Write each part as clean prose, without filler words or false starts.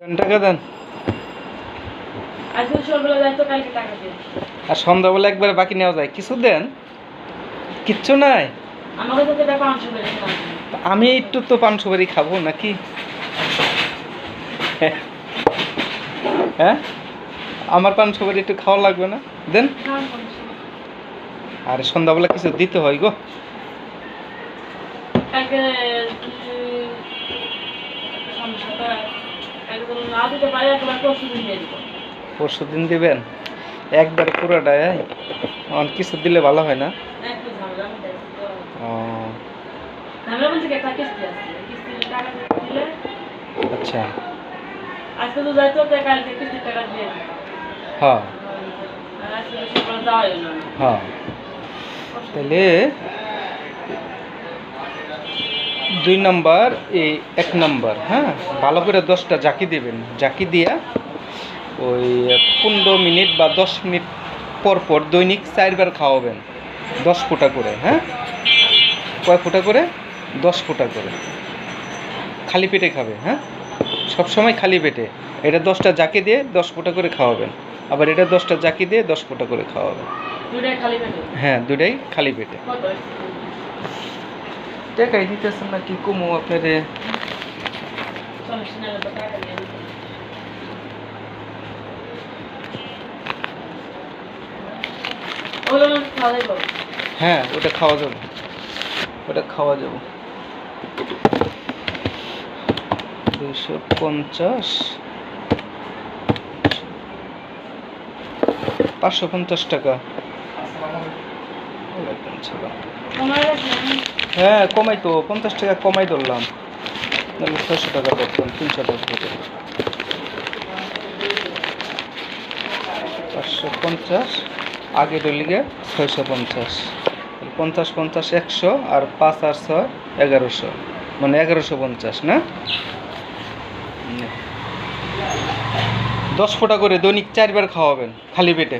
টাকা দেন। আর সন্ধ্যাবেলা একবারে বাকি নেওয়া যায়, কিছু দেন। কিচ্ছু নাই। আমি একটু তো পান সুপারি খাবো নাকি? হ্যাঁ, আমার পান সুপারি একটু খাওয়া লাগবে না? দেন। আর সন্ধ্যাবেলা কিছু দিতে হয় গো। পরশু দিন দিবেন একবার পুরোটায়? অনেক কিছু দিলে ভালো হয় না? ও আচ্ছা, আজকে তো যাইতো কালকে কিস্তির টাকা দিয়ে হ্যাঁ হ্যাঁ হ্যাঁ। তাহলে 2 নম্বর এই 1 নম্বর, হ্যাঁ, ভালো করে 10টা জাকি দিবেন। জাকি দিয়া ওই 15 মিনিট বা 10 মিনিট পর পর দৈনিক 4 বার খাওয়াবেন, 10 ফোঁটা করে। হ্যাঁ, কয় ফোঁটা করে? 10 ফোঁটা করে খালি পেটে খাবে। হ্যাঁ, সবসময় খালি পেটে। এটা 10টা জাকি দিয়ে 10 ফোঁটা করে খাওয়াবেন, আবার এটা 10টা জাকি দিয়ে 10 ফোঁটা করে খাওয়াবেন। হ্যাঁ, দুটাই খালি পেটে। টাকাই দিতেছেন না কি কমু আপনারে? হ্যাঁ, ওটা খাওয়া যাবে, ওটা খাওয়া যাবে। 250, 550 টাকা। হ্যাঁ, কমাই তো 50 টাকা কমাই ধরলাম, নাহলে 600 টাকা ধরতাম, 310 টাকা। 550 আগে ডলিগে 650, 50 50 100 আর 5 আর 6 1100, মানে 1150 না? 10 ফোঁটা করে দৈনিক 4 বার খাওয়াবেন খালি পেটে।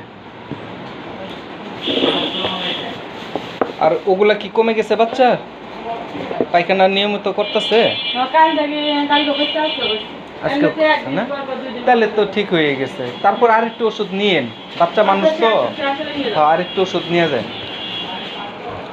আর ওগুলা কি কমে গেছে বাচ্চা? পায়খানা নিয়মিত করতেছে? আজকে না, তাহলে তো ঠিক হয়ে গেছে। তারপর আরেকটু ওষুধ নিয়েন, বাচ্চা মানুষ তো, আরেকটু ওষুধ নিয়ে যায়।